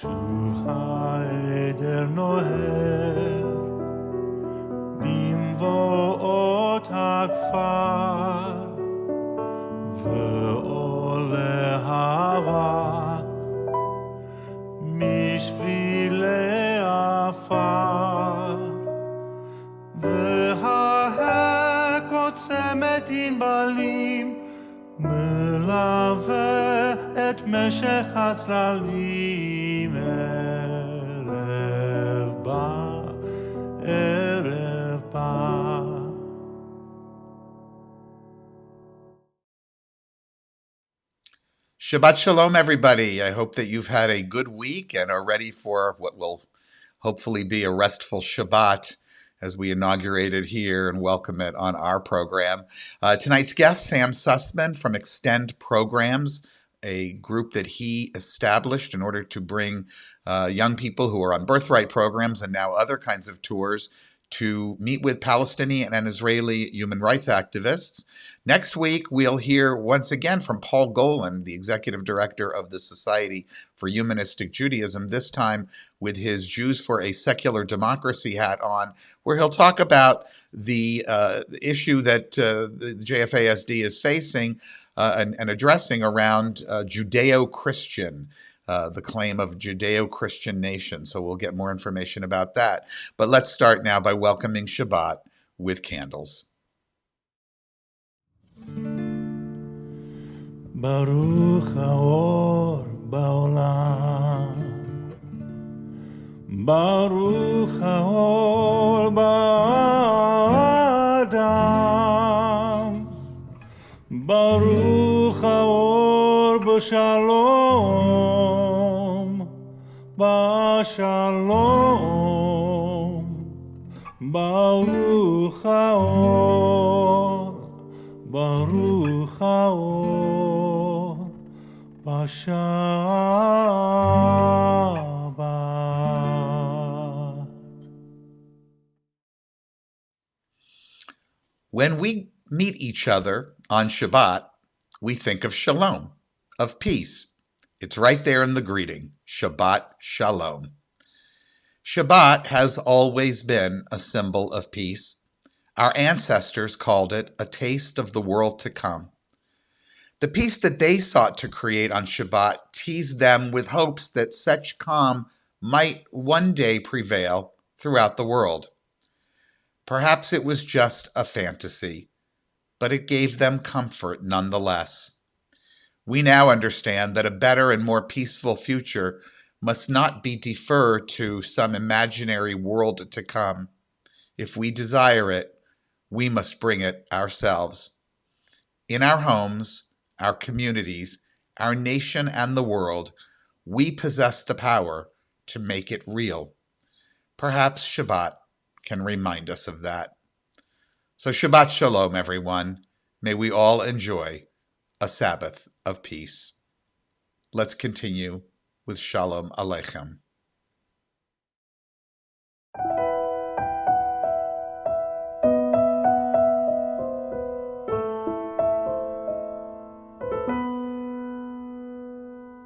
שוב העדר נוהר במבואות הכפר ועולה האבק משבילי עפר וההק עוצמת ענבלים מלווה את משך הצללים ערב בא, ערב בא. Shabbat Shalom, everybody. I hope that you've had a good week and are ready for what will hopefully be a restful Shabbat as we inaugurate it here and welcome it on our program. Tonight's guest, Sam Sussman from Extend Programs, a group that he established in order to bring young people who are on birthright programs and now other kinds of tours to meet with Palestinian and Israeli human rights activists. Next week, we'll hear once again from Paul Golan, the executive director of the Society for Humanistic Judaism, this time with his Jews for a Secular Democracy hat on, where he'll talk about the issue that the JFASD is facing and addressing around Judeo-Christian, the claim of Judeo-Christian nation. So we'll get more information about that. But let's start now by welcoming Shabbat with candles. ברוך האור בעולם, ברוך האור באדם, ברוך האור בשלום, בשלום, ברוך האור, ברוך האור בשבת. When we meet each other on Shabbat, we think of shalom, of peace. It's right there in the greeting, Shabbat Shalom. Shabbat has always been a symbol of peace. Our ancestors called it a taste of the world to come. The peace that they sought to create on Shabbat teased them with hopes that such calm might one day prevail throughout the world. Perhaps it was just a fantasy, but it gave them comfort nonetheless. We now understand that a better and more peaceful future must not be deferred to some imaginary world to come. If we desire it, we must bring it ourselves. In our homes, our communities, our nation, and the world, we possess the power to make it real. Perhaps Shabbat can remind us of that. So Shabbat Shalom, everyone. May we all enjoy a Sabbath of peace. Let's continue with Shalom Aleichem.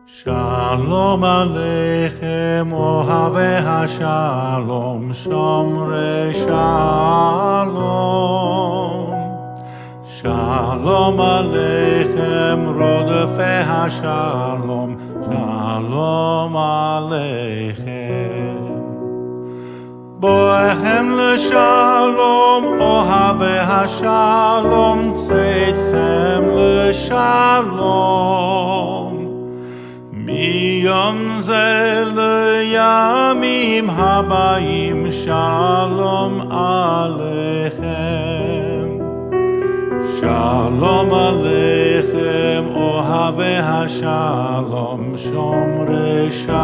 Shalom Aleichem, Ohavei HaShalom, Shomrei Shalom. Shalom Aleichem, Rodefei HaShalom, Shalom Aleichem. Boechem l'shalom, Ohavei HaShalom, Tzedchem l'shalom. מיום זה לימים הבאים שלום עליכם. שלום עליכם אוהבי השלום שומרי שלום.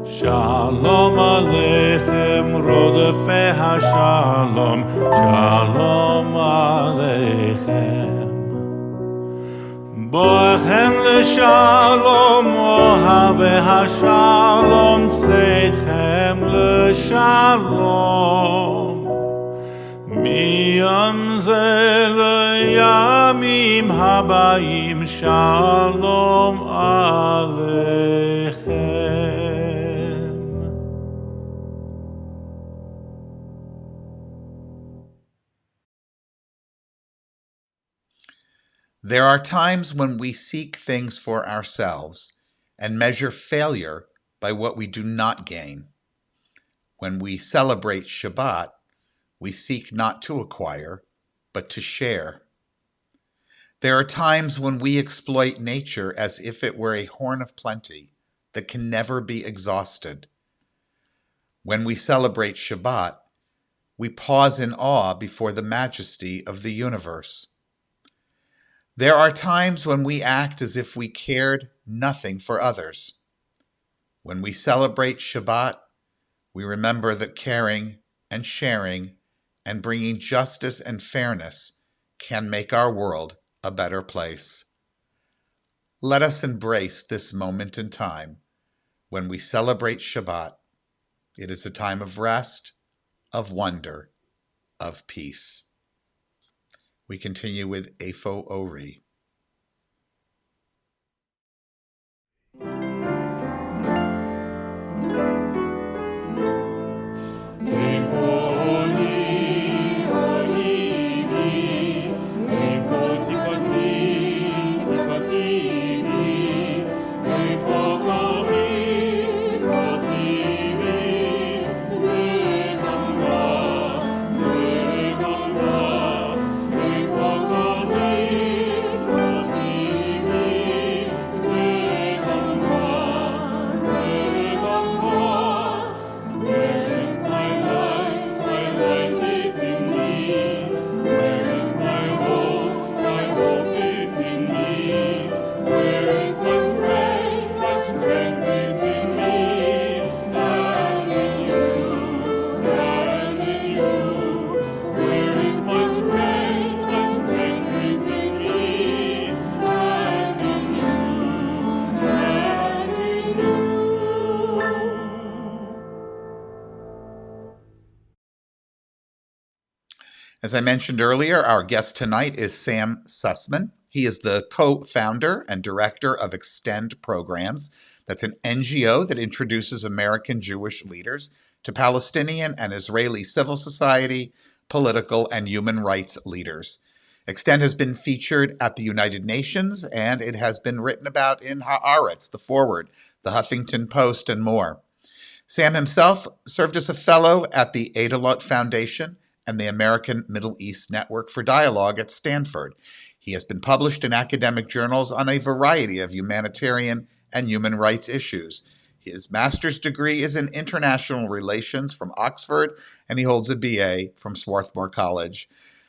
שלום עליכם רודפי השלום שלום עליכם. בואכם לשלום, אוהבי השלום, צאתכם לשלום. מיום זה לימים הבאים שלום עליכם. There are times when we seek things for ourselves and measure failure by what we do not gain. When we celebrate Shabbat, we seek not to acquire, but to share. There are times when we exploit nature as if it were a horn of plenty that can never be exhausted. When we celebrate Shabbat, we pause in awe before the majesty of the universe. There are times when we act as if we cared nothing for others. When we celebrate Shabbat, we remember that caring and sharing and bringing justice and fairness can make our world a better place. Let us embrace this moment in time when we celebrate Shabbat. It is a time of rest, of wonder, of peace. We continue with Efo Ori. As I mentioned earlier, our guest tonight is Sam Sussman. He is the co-founder and director of Extend Programs. That's an NGO that introduces American Jewish leaders to Palestinian and Israeli civil society, political, and human rights leaders. Extend has been featured at the United Nations, and it has been written about in Haaretz, The Forward, The Huffington Post, and more. Sam himself served as a fellow at the Adalot Foundation and the American Middle East Network for Dialogue at Stanford. He has been published in academic journals on a variety of humanitarian and human rights issues. His master's degree is in international relations from Oxford, and he holds a BA from Swarthmore College.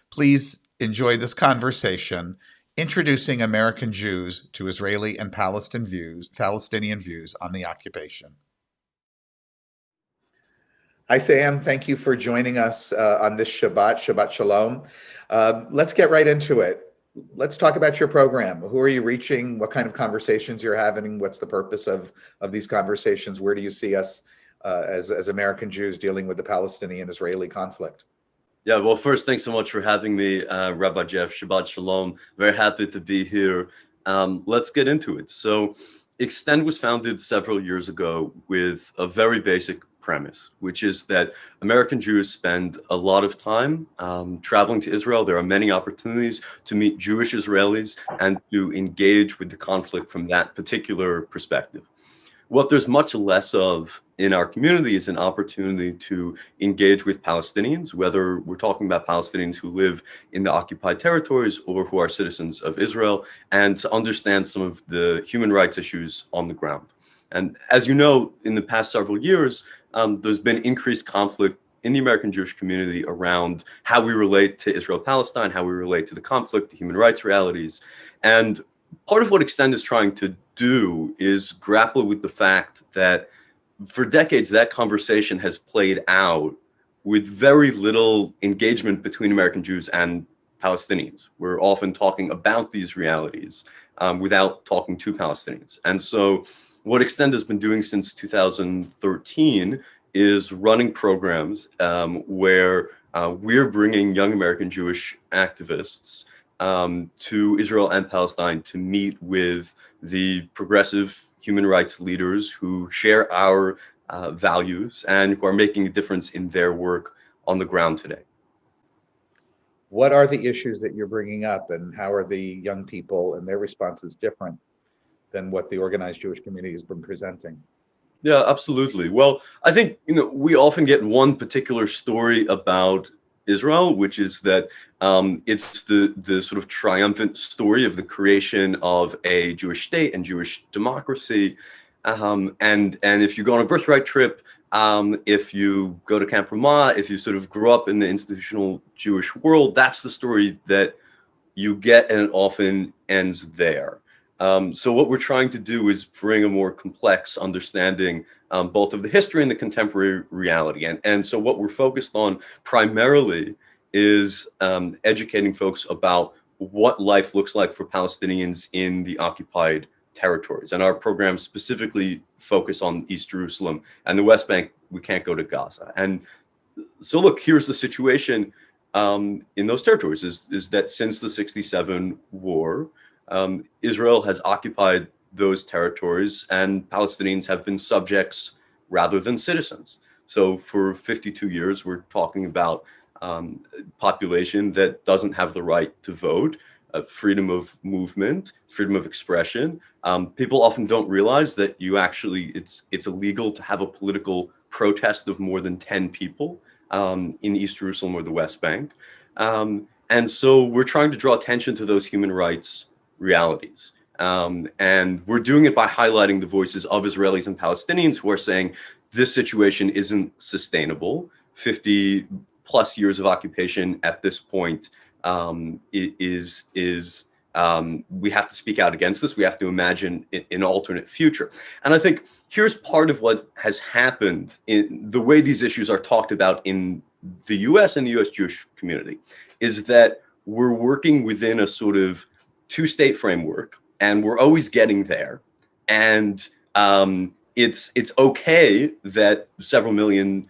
Please enjoy this conversation introducing American Jews to Israeli and Palestinian views on the occupation. Hi, Sam. Thank you for joining us on this Shabbat Shalom. Let's get right into it. Let's talk about your program. Who are you reaching? What kind of conversations you're having? What's the purpose of these conversations? Where do you see us as American Jews dealing with the Palestinian-Israeli conflict? Yeah, well, first, thanks so much for having me, Rabbi Jeff. Shabbat Shalom. Very happy to be here. Let's get into it. So Extend was founded several years ago with a very basic premise, which is that American Jews spend a lot of time traveling to Israel. There are many opportunities to meet Jewish Israelis and to engage with the conflict from that particular perspective. What there's much less of in our community is an opportunity to engage with Palestinians, whether we're talking about Palestinians who live in the occupied territories or who are citizens of Israel, and to understand some of the human rights issues on the ground. And as you know, in the past several years, there's been increased conflict in the American Jewish community around how we relate to Israel-Palestine, how we relate to the conflict, the human rights realities. And part of what Extend is trying to do is grapple with the fact that for decades, that conversation has played out with very little engagement between American Jews and Palestinians. We're often talking about these realities without talking to Palestinians. And so what Extend has been doing since 2013 is running programs where we're bringing young American Jewish activists to Israel and Palestine to meet with the progressive human rights leaders who share our values and who are making a difference in their work on the ground today. What are the issues that you're bringing up, and how are the young people and their responses different than what the organized Jewish community has been presenting? Yeah, absolutely. Well, I think, we often get one particular story about Israel, which is that it's the sort of triumphant story of the creation of a Jewish state and Jewish democracy. And if you go on a birthright trip, if you go to Camp Ramah, if you sort of grew up in the institutional Jewish world, that's the story that you get, and it often ends there. So what we're trying to do is bring a more complex understanding, both of the history and the contemporary reality. And so what we're focused on primarily is educating folks about what life looks like for Palestinians in the occupied territories. And our programs specifically focus on East Jerusalem and the West Bank. We can't go to Gaza. And so look, here's the situation in those territories is that since the 67 war, Israel has occupied those territories, and Palestinians have been subjects rather than citizens. So for 52 years, we're talking about population that doesn't have the right to vote, freedom of movement, freedom of expression. People often don't realize that it's illegal to have a political protest of more than 10 people in East Jerusalem or the West Bank. And so we're trying to draw attention to those human rights realities. And we're doing it by highlighting the voices of Israelis and Palestinians who are saying this situation isn't sustainable. 50 plus years of occupation at this point we have to speak out against this. We have to imagine an alternate future. And I think here's part of what has happened in the way these issues are talked about in the US and the US Jewish community is that we're working within a sort of two-state framework, and we're always getting there. And it's okay that several million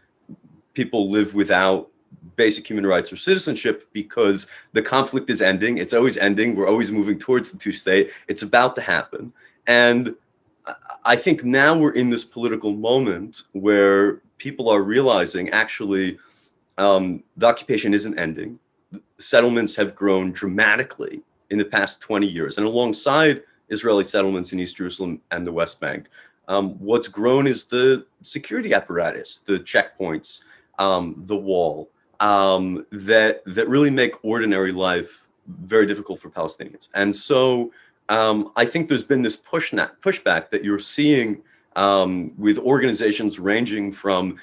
people live without basic human rights or citizenship because the conflict is ending. It's always ending. We're always moving towards the two-state. It's about to happen. And I think now we're in this political moment where people are realizing actually the occupation isn't ending. Settlements have grown dramatically in the past 20 years. And alongside Israeli settlements in East Jerusalem and the West Bank, what's grown is the security apparatus, the checkpoints, the wall, that really make ordinary life very difficult for Palestinians. And so I think there's been this pushback that you're seeing with organizations ranging from,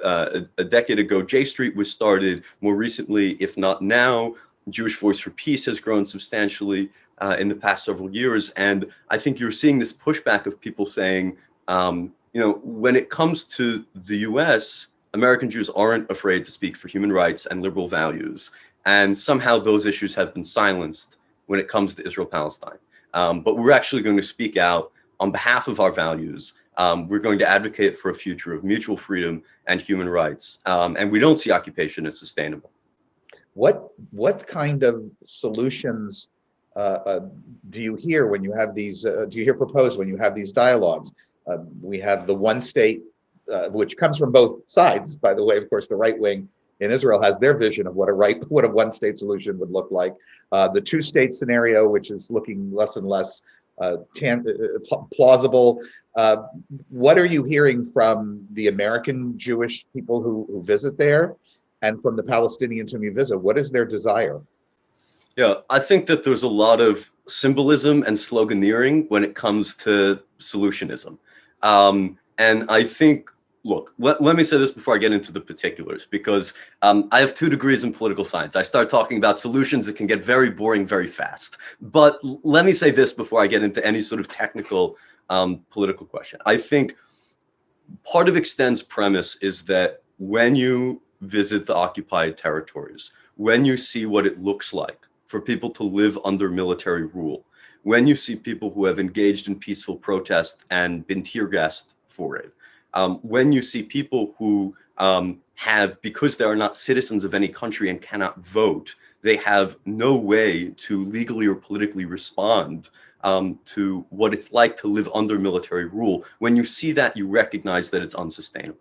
a decade ago, J Street was started. More recently, if not now, Jewish Voice for Peace has grown substantially in the past several years. And I think you're seeing this pushback of people saying, when it comes to the US, American Jews aren't afraid to speak for human rights and liberal values. And somehow those issues have been silenced when it comes to Israel-Palestine. But we're actually going to speak out on behalf of our values. We're going to advocate for a future of mutual freedom and human rights. And we don't see occupation as sustainable. What kind of solutions do you hear when you have these? Do you hear proposed when you have these dialogues? We have the one state, which comes from both sides, by the way. Of course, the right wing in Israel has their vision of what a one state solution would look like. The two state scenario, which is looking less and less plausible. What are you hearing from the American Jewish people who visit there, and from the Palestinians whom you visit? What is their desire? Yeah, I think that there's a lot of symbolism and sloganeering when it comes to solutionism. And I think, look, let me say this before I get into the particulars, because I have 2 degrees in political science. I start talking about solutions that can get very boring very fast. But let me say this before I get into any sort of technical political question. I think part of Extend's premise is that when you visit the occupied territories, when you see what it looks like for people to live under military rule, when you see people who have engaged in peaceful protest and been tear gassed for it, when you see people who have, because they are not citizens of any country and cannot vote, they have no way to legally or politically respond to what it's like to live under military rule. When you see that, you recognize that it's unsustainable.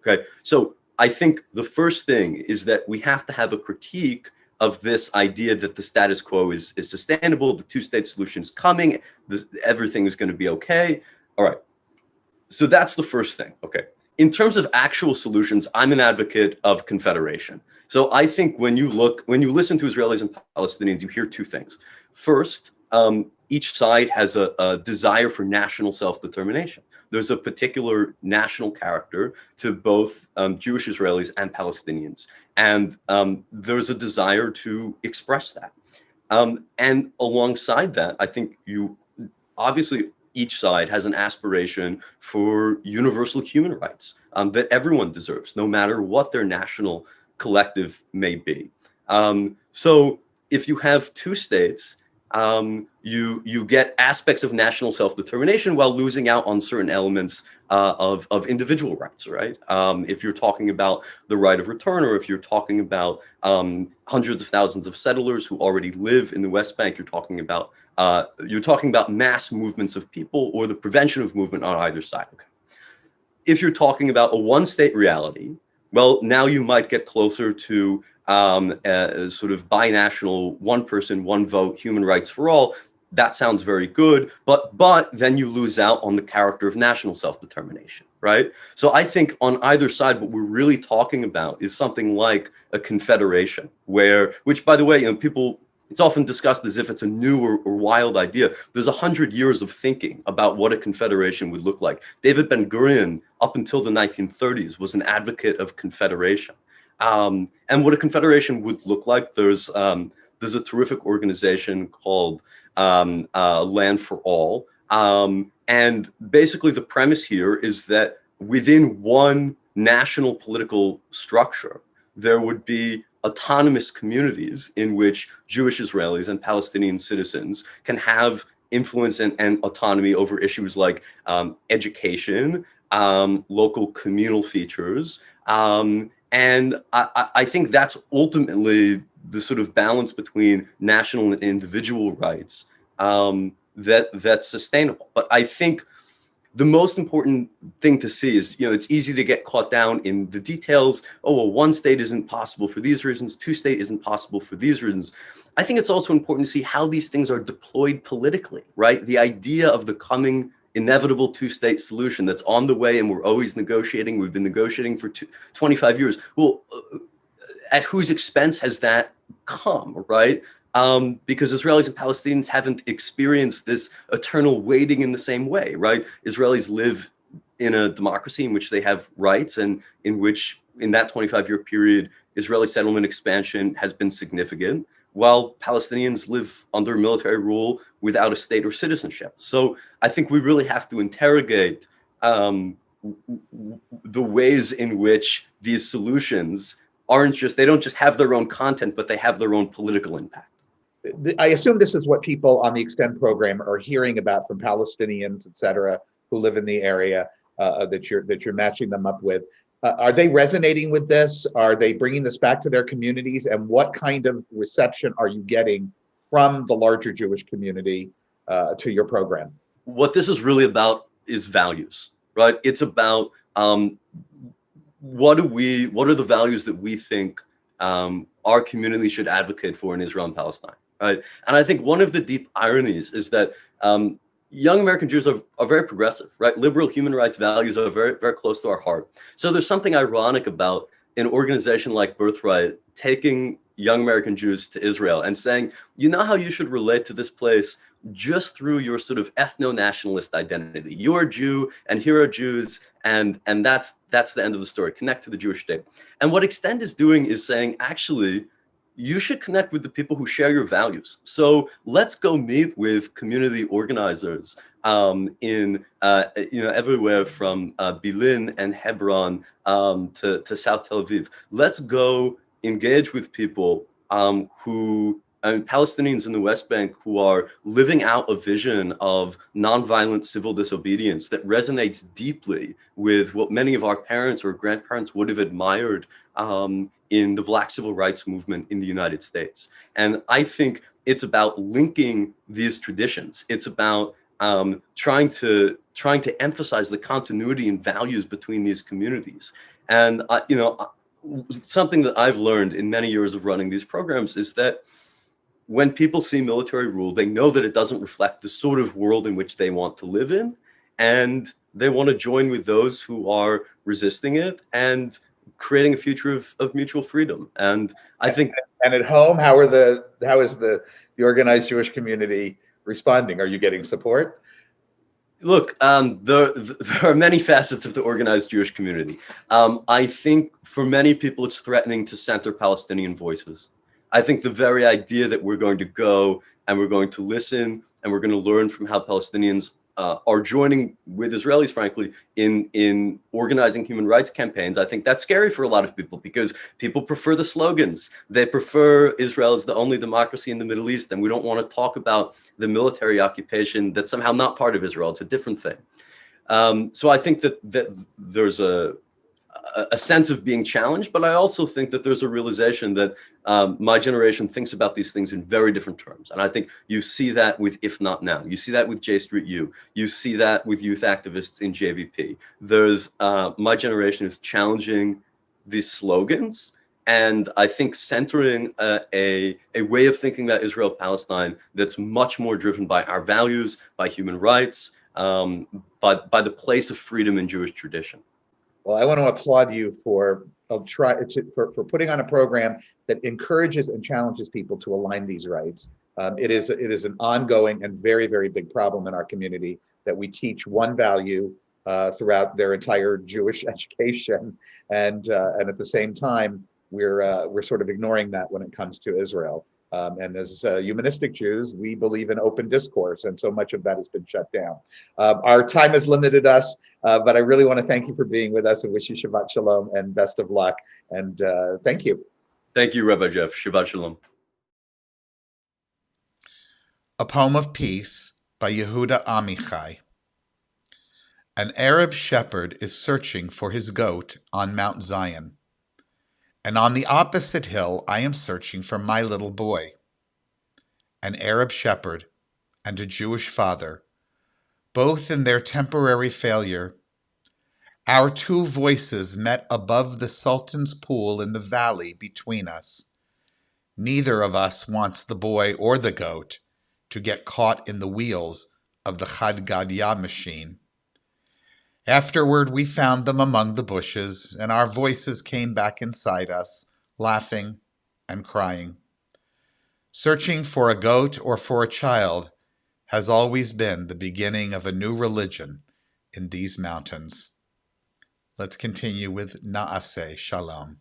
Okay, so I think the first thing is that we have to have a critique of this idea that the status quo is sustainable, the two-state solution is coming, everything is going to be okay. All right, so that's the first thing. Okay, in terms of actual solutions, I'm an advocate of confederation. So I think when you listen to Israelis and Palestinians, you hear two things. First, each side has a desire for national self-determination. There's a particular national character to both Jewish Israelis and Palestinians. And there's a desire to express that. And alongside that, I think obviously each side has an aspiration for universal human rights that everyone deserves, no matter what their national collective may be. So if you have two states, you get aspects of national self-determination while losing out on certain elements of individual rights, right? If you're talking about the right of return, or if you're talking about hundreds of thousands of settlers who already live in the West Bank, you're talking about mass movements of people or the prevention of movement on either side. Okay. If you're talking about a one-state reality, well, now you might get closer to a sort of binational, one person, one vote, human rights for all. That sounds very good, but then you lose out on the character of national self-determination, right? So I think on either side, what we're really talking about is something like a confederation, which by the way, people, it's often discussed as if it's a new or wild idea. There's 100 years of thinking about what a confederation would look like. David Ben-Gurion, up until the 1930s, was an advocate of confederation. And what a confederation would look like, there's a terrific organization called Land for All. And basically the premise here is that within one national political structure, there would be autonomous communities in which Jewish Israelis and Palestinian citizens can have influence and autonomy over issues like education, local communal features. And I think that's ultimately the sort of balance between national and individual rights that's sustainable. But I think the most important thing to see is, it's easy to get caught down in the details. Oh, well, one state isn't possible for these reasons, two state isn't possible for these reasons. I think it's also important to see how these things are deployed politically, right? The idea of the coming inevitable two-state solution that's on the way, and we're always negotiating. We've been negotiating for 25 years. Well, at whose expense has that come, right? Because Israelis and Palestinians haven't experienced this eternal waiting in the same way, right? Israelis live in a democracy in which they have rights, and in which, in that 25-year period, Israeli settlement expansion has been significant, while Palestinians live under military rule without a state or citizenship. So I think we really have to interrogate the ways in which these solutions they don't just have their own content, but they have their own political impact. I assume this is what people on the Extend program are hearing about from Palestinians, et cetera, who live in the area that you're matching them up with. Are they resonating with this? Are they bringing this back to their communities? And what kind of reception are you getting from the larger Jewish community to your program? What this is really about is values, right? It's about what are the values that we think our community should advocate for in Israel and Palestine, right? And I think one of the deep ironies is that young American Jews are very progressive, right? Liberal human rights values are very, very close to our heart. So there's something ironic about an organization like Birthright taking young American Jews to Israel and saying, you know how you should relate to this place just through your sort of ethno-nationalist identity. You're a Jew and here are Jews, and that's the end of the story. Connect to the Jewish state. And what Extend is doing is saying, actually, you should connect with the people who share your values. So let's go meet with community organizers in everywhere from Bilin and Hebron to South Tel Aviv. Let's go engage with people who Palestinians in the West Bank who are living out a vision of nonviolent civil disobedience that resonates deeply with what many of our parents or grandparents would have admired in the Black civil rights movement in the United States. And I think it's about linking these traditions. It's about trying to emphasize the continuity and values between these communities. And something that I've learned in many years of running these programs is that when people see military rule, they know that it doesn't reflect the sort of world in which they want to live in, and they want to join with those who are resisting it and creating a future of mutual freedom. And I think, and at home, how is the organized Jewish community responding? Are you getting support? Look, there are many facets of the organized Jewish community. I think for many people, it's threatening to center Palestinian voices. I think the very idea that we're going to go and we're going to listen and we're going to learn from how Palestinians are joining with Israelis, frankly, in organizing human rights campaigns, I think that's scary for a lot of people because people prefer the slogans. They prefer Israel as the only democracy in the Middle East, and we don't want to talk about the military occupation that's somehow not part of Israel. It's a different thing. So I think that there's a sense of being challenged, but I also think that there's a realization that my generation thinks about these things in very different terms. And I think you see that with If Not Now. You see that with J Street U. You see that with youth activists in JVP. There's my generation is challenging these slogans. And I think centering a way of thinking about Israel-Palestine that's much more driven by our values, by human rights, by the place of freedom in Jewish tradition. Well, I want to applaud you for putting on a program that encourages and challenges people to align these rights. It is an ongoing and very, very big problem in our community that we teach one value throughout their entire Jewish education, and at the same time we're sort of ignoring that when it comes to Israel. And as humanistic Jews, we believe in open discourse, and so much of that has been shut down. Our time has limited us, but I really want to thank you for being with us and wish you Shabbat Shalom and best of luck. And thank you. Thank you, Rabbi Jeff. Shabbat Shalom. A Poem of Peace by Yehuda Amichai. An Arab shepherd is searching for his goat on Mount Zion. And on the opposite hill, I am searching for my little boy. An Arab shepherd and a Jewish father, both in their temporary failure. Our two voices met above the Sultan's pool in the valley between us. Neither of us wants the boy or the goat to get caught in the wheels of the Chad Gadya machine. Afterward, we found them among the bushes, and our voices came back inside us, laughing and crying. Searching for a goat or for a child has always been the beginning of a new religion in these mountains. Let's continue with Na'aseh Shalom.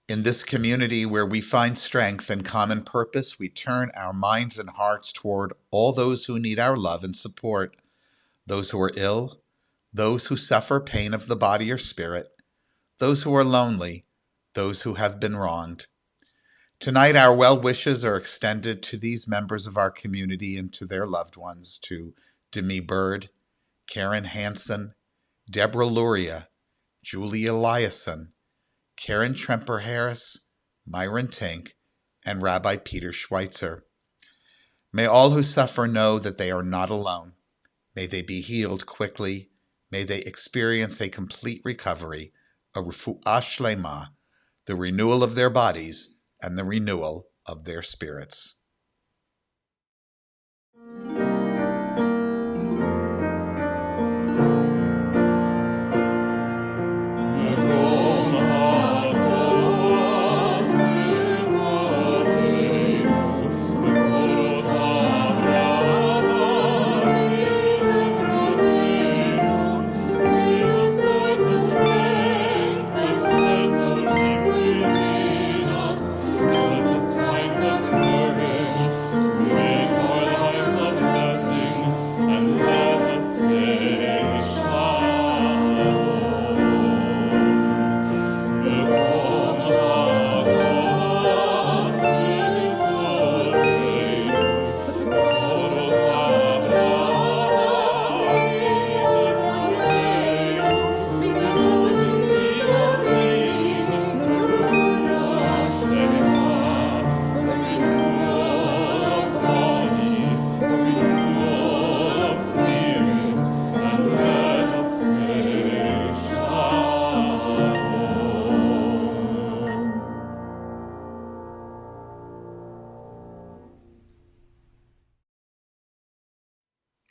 In this community where we find strength and common purpose, we turn our minds and hearts toward all those who need our love and support, those who are ill, those who suffer pain of the body or spirit, those who are lonely, those who have been wronged. Tonight, our well wishes are extended to these members of our community and to their loved ones, to Demi Bird, Karen Hansen, Deborah Luria, Julie Eliason, Karen Tremper-Harris, Myron Tink, and Rabbi Peter Schweitzer. May all who suffer know that they are not alone. May they be healed quickly. May they experience a complete recovery, a refuah shlema, the renewal of their bodies and the renewal of their spirits.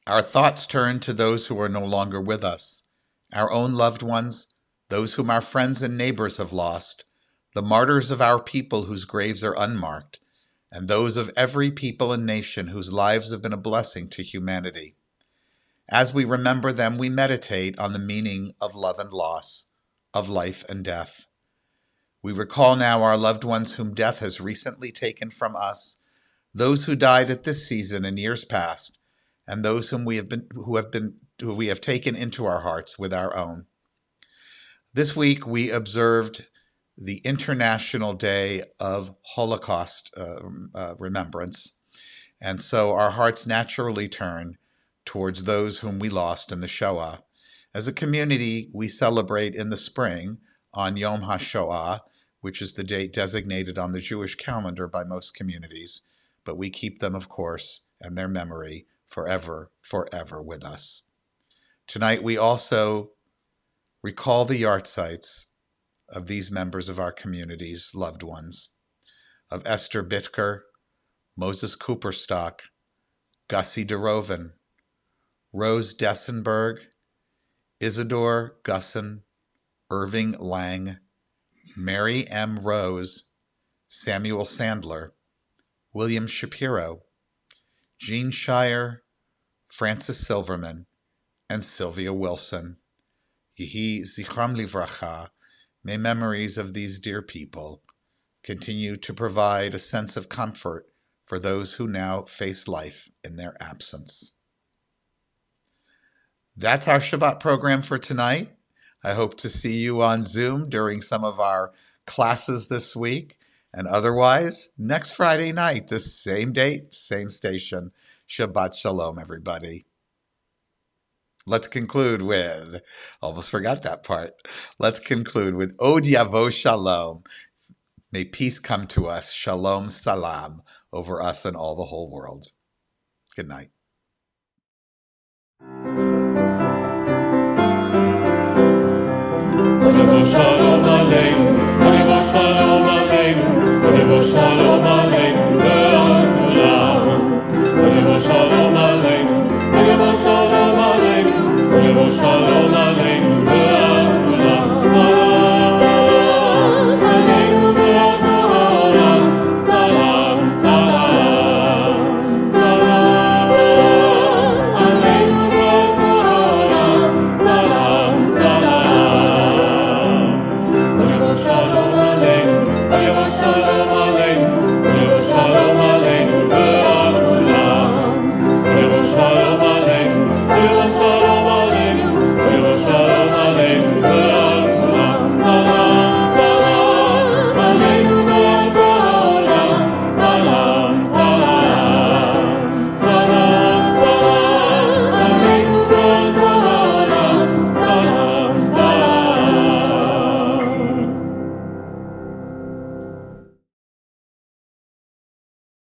Our thoughts turn to those who are no longer with us, our own loved ones, those whom our friends and neighbors have lost, the martyrs of our people whose graves are unmarked, and those of every people and nation whose lives have been a blessing to humanity. As we remember them, we meditate on the meaning of love and loss, of life and death. We recall now our loved ones whom death has recently taken from us, those who died at this season in years past, and those who we have taken into our hearts with our own. This week we observed the International Day of Holocaust Remembrance, and so our hearts naturally turn towards those whom we lost in the Shoah. As a community, we celebrate in the spring on Yom HaShoah, which is the date designated on the Jewish calendar by most communities, but we keep them, of course, and their memory forever, forever with us. Tonight we also recall the yahrzeits of these members of our community's loved ones, of Esther Bitker, Moses Cooperstock, Gussie DeRoven, Rose Dessenberg, Isidore Gusson, Irving Lang, Mary M. Rose, Samuel Sandler, William Shapiro, Jean Shire, Francis Silverman, and Sylvia Wilson. Yehi Zichram Livracha, may memories of these dear people continue to provide a sense of comfort for those who now face life in their absence. That's our Shabbat program for tonight. I hope to see you on Zoom during some of our classes this week. And otherwise, next Friday night, this same date, same station. Shabbat Shalom, everybody. Let's conclude with, almost forgot that part. Let's conclude with Od Yavo Shalom. May peace come to us, Shalom Salam, over us and all the whole world. Good night. Shalom Aleinu, Shalom Aleinu, Shalom Aleinu, ve'al kulam. Shalom Aleinu, Shalom Aleinu, Shalom Aleinu, ve'al kulam. Salam Aleinu ve'al kulam. Salam, salam, salam Aleinu ve'al kulam. Salam, salam. Shalom Aleinu, Shalom Aleinu, Shalom Aleinu, ve'al kulam. Shalom Aleinu, Shalom